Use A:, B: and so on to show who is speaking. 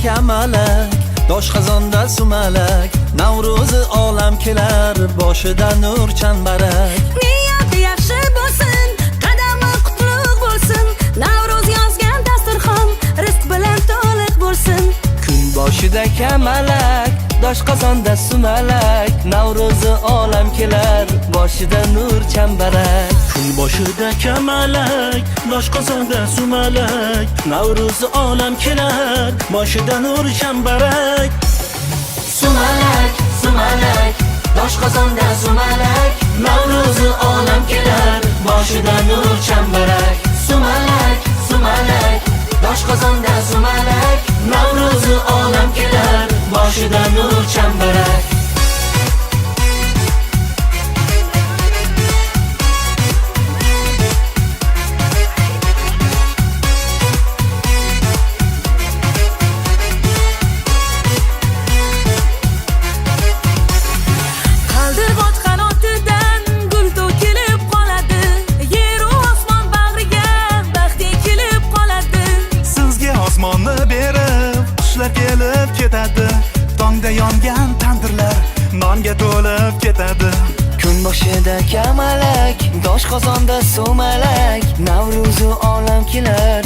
A: kamalak, doshqozonda sumalak, Navro'zi olam kelar, boshida nur chambarak.
B: Niyati yaxshi bo'lsin, qadami qutlug' bo'lsin, Navro'z yozgan dasturxon rizq bilan to'liq bo'lsin.
A: Kun boshida kamalak, doshqozonda sumalak, Navro'zi olam kelar, boshida nur chambarak. Kun boshida kamalak, doshqozonda sumalak, Navro'zi olam kelar, boshida nur chambarak.
B: Sumalak, sumalak, doshqozonda sumalak,
A: Navro'zi olam kelar, boshida nur chambarak.
B: sumalak, sumalak, doshqozonda sumalak,
A: Navro'zi olam kelar, boshida nur chambarak.
C: Kelib ketadi, tongda yongan tandirlar nonga to'lib ketadi.
A: Kun boshida kamalak, doshqozonda sumalak, Navro'zi olam kelar.